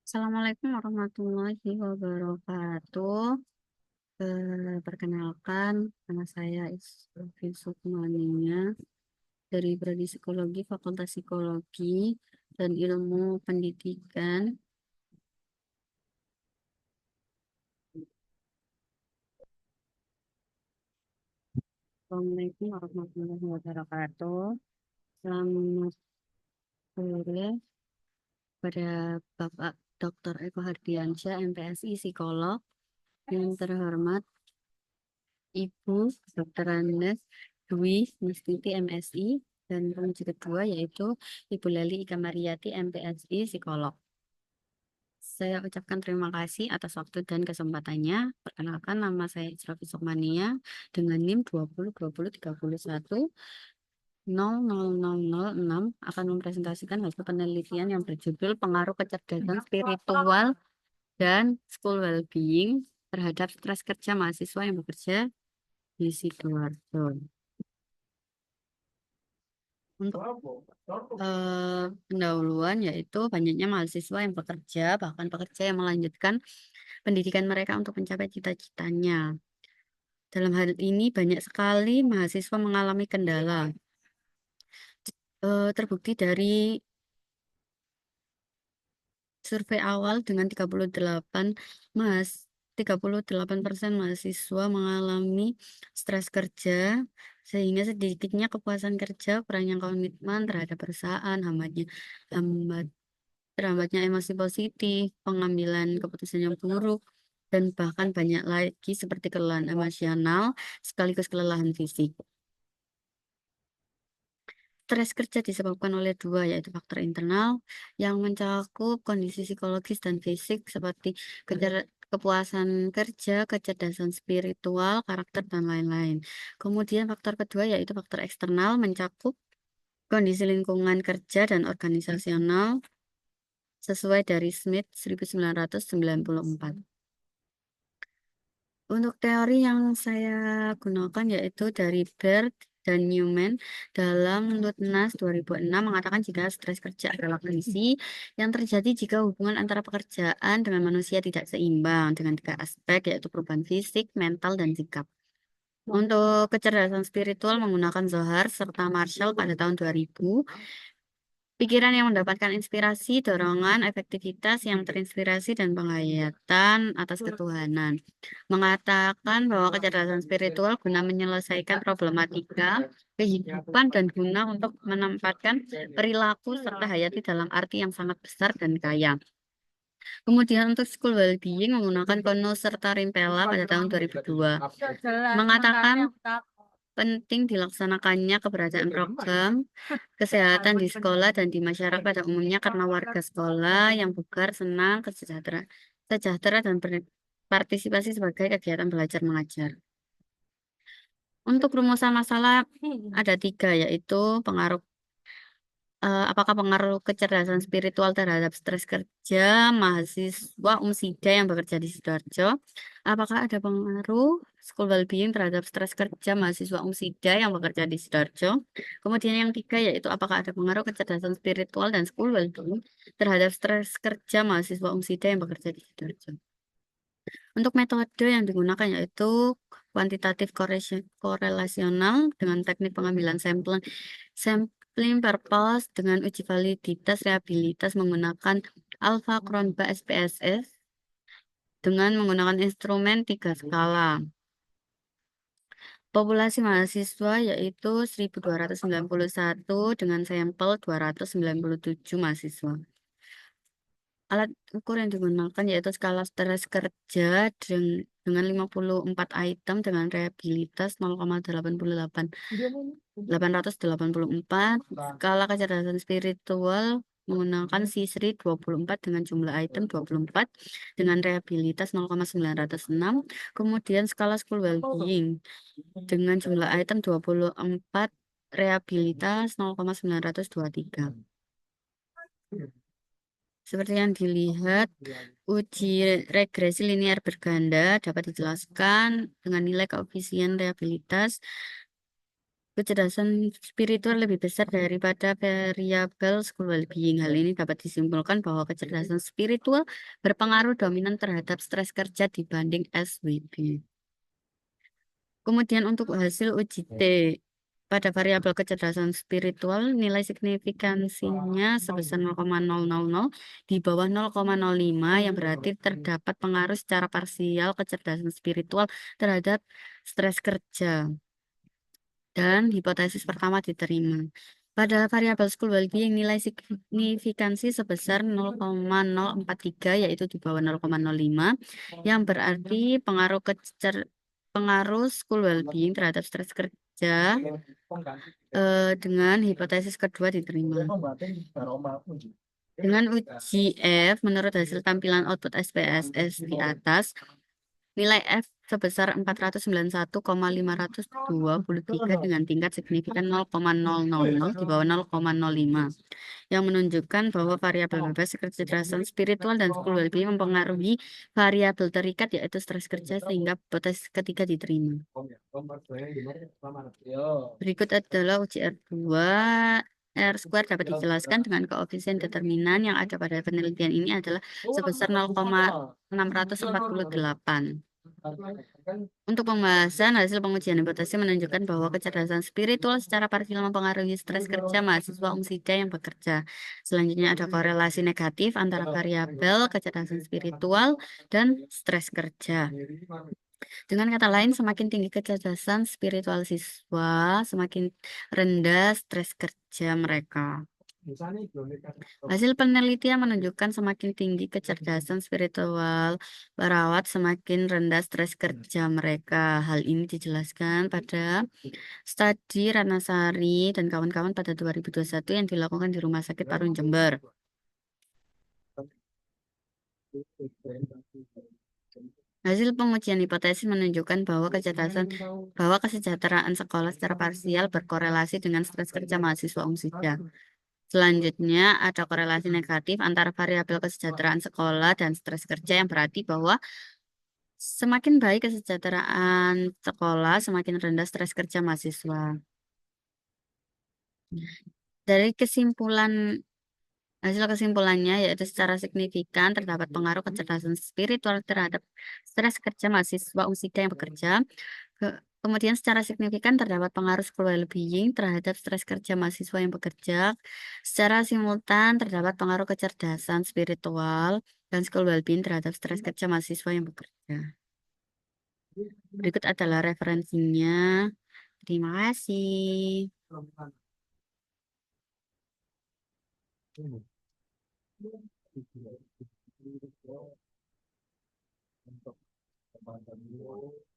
Assalamualaikum warahmatullahi wabarakatuh. Perkenalkan, nama saya Isfi Sukmania dari Prodi Psikologi, Fakultas Psikologi dan Ilmu Pendidikan. Assalamualaikum warahmatullahi wabarakatuh. Selamat sore pada Bapak Dr. Eko Hardiansyah, MPSI Psikolog, yang terhormat Ibu Dr. Andes Dwi Mustiti MSI, dan penguji kedua yaitu Ibu Leli Ika Mariati MPSI Psikolog. Saya ucapkan terima kasih atas waktu dan kesempatannya. Perkenalkan, nama saya Israfi Sukmania dengan NIM 202031 00006 akan mempresentasikan hasil penelitian yang berjudul Pengaruh Kecerdasan Spiritual dan School Wellbeing terhadap stres kerja mahasiswa yang bekerja di Sidoarjo. Untuk pendahuluan yaitu banyaknya mahasiswa yang bekerja, bahkan pekerja yang melanjutkan pendidikan mereka untuk mencapai cita-citanya. Dalam hal ini banyak sekali mahasiswa mengalami kendala. Terbukti dari survei awal dengan 38% mahasiswa mengalami stres kerja, sehingga sedikitnya kepuasan kerja, kurangnya komitmen terhadap perusahaan, terhambatnya emosi positif, pengambilan keputusan yang buruk, dan bahkan banyak lagi seperti kelelahan emosional sekaligus kelelahan fisik. Stres kerja disebabkan oleh dua, yaitu faktor internal yang mencakup kondisi psikologis dan fisik seperti kepuasan kerja, kecerdasan spiritual, karakter, dan lain-lain. Kemudian faktor kedua yaitu faktor eksternal mencakup kondisi lingkungan kerja dan organisasional sesuai dari Smith 1994. Untuk teori yang saya gunakan yaitu dari Baird dan Newman dalam Lutnas 2006 mengatakan jika stres kerja adalah kondisi yang terjadi jika hubungan antara pekerjaan dengan manusia tidak seimbang dengan tiga aspek yaitu perubahan fisik, mental, dan sikap. Untuk kecerdasan spiritual menggunakan Zohar serta Marshall pada tahun 2000. Pikiran yang mendapatkan inspirasi, dorongan, efektivitas yang terinspirasi, dan penghayatan atas ketuhanan. Mengatakan bahwa kecerdasan spiritual guna menyelesaikan problematika kehidupan dan guna untuk menempatkan perilaku serta hayati dalam arti yang sangat besar dan kaya. Kemudian untuk school well-being menggunakan Kono serta Rimpela pada tahun 2002. Mengatakan penting dilaksanakannya keberadaan program kesehatan di sekolah dan di masyarakat pada umumnya karena warga sekolah yang bugar, senang, sejahtera dan berpartisipasi sebagai kegiatan belajar mengajar. Untuk rumusan masalah ada tiga, yaitu apakah pengaruh kecerdasan spiritual terhadap stres kerja mahasiswa Umsida yang bekerja di Sidoarjo? Apakah ada pengaruh school well-being terhadap stres kerja mahasiswa Umsida yang bekerja di Sidoarjo? Kemudian yang tiga yaitu apakah ada pengaruh kecerdasan spiritual dan school well-being terhadap stres kerja mahasiswa Umsida yang bekerja di Sidoarjo? Untuk metode yang digunakan yaitu kuantitatif korelasional dengan teknik pengambilan sampling purpose dengan uji validitas reliabilitas menggunakan Alpha Kronba SPSS dengan menggunakan instrumen 3 skala. Populasi mahasiswa yaitu 1291 dengan sampel 297 mahasiswa. Alat ukur yang digunakan yaitu skala stres kerja dengan 54 item dengan reliabilitas 0,884. Skala kecerdasan spiritual menggunakan CISRI 24 dengan jumlah item 24 dengan reliabilitas 0,906. Kemudian skala school well-being dengan jumlah item 24, reliabilitas 0,923. Seperti yang dilihat, uji regresi linear berganda dapat dijelaskan dengan nilai koefisien reliabilitas Kecerdasan spiritual lebih besar daripada variabel school well-being. Hal ini dapat disimpulkan bahwa kecerdasan spiritual berpengaruh dominan terhadap stres kerja dibanding SWB. Kemudian untuk hasil uji T, pada variabel kecerdasan spiritual, nilai signifikansinya sebesar 0,000 di bawah 0,05 yang berarti terdapat pengaruh secara parsial kecerdasan spiritual terhadap stres kerja. Dan hipotesis pertama diterima. Pada variabel school well-being, nilai signifikansi sebesar 0,043 yaitu di bawah 0,05 yang berarti pengaruh school well-being terhadap stres kerja dengan hipotesis kedua diterima. Dengan uji F, menurut hasil tampilan output SPSS di atas, nilai F sebesar 491,523 dengan tingkat signifikan 0,000 di bawah 0,05 yang menunjukkan bahwa variabel bebas kecerdasan spiritual dan school well-being mempengaruhi variabel terikat yaitu stres kerja sehingga hipotesis ketiga diterima. Berikut adalah uji R2. R square dapat dijelaskan dengan koefisien determinan yang ada pada penelitian ini adalah sebesar 0,648. Untuk pembahasan, hasil pengujian hipotesis menunjukkan bahwa kecerdasan spiritual secara parsial mempengaruhi stres kerja mahasiswa umsida yang bekerja. Selanjutnya ada korelasi negatif antara variabel kecerdasan spiritual dan stres kerja. Dengan kata lain, semakin tinggi kecerdasan spiritual siswa, semakin rendah stres kerja mereka. Hasil penelitian menunjukkan semakin tinggi kecerdasan spiritual perawat, semakin rendah stres kerja mereka. Hal ini dijelaskan pada studi Ranasari dan kawan-kawan pada 2021 yang dilakukan di Rumah Sakit Parun Jember. Hasil pengujian hipotesis menunjukkan bahwa kesejahteraan sekolah secara parsial berkorelasi dengan stres kerja mahasiswa umsida. Selanjutnya ada korelasi negatif antara variabel kesejahteraan sekolah dan stres kerja yang berarti bahwa semakin baik kesejahteraan sekolah, semakin rendah stres kerja mahasiswa. Dari hasil kesimpulannya yaitu secara signifikan terdapat pengaruh kecerdasan spiritual terhadap stres kerja mahasiswa umsida yang bekerja. Kemudian secara signifikan terdapat pengaruh school well-being terhadap stres kerja mahasiswa yang bekerja. Secara simultan terdapat pengaruh kecerdasan spiritual dan school well-being terhadap stres kerja mahasiswa yang bekerja. Berikut adalah referensinya. Terima kasih.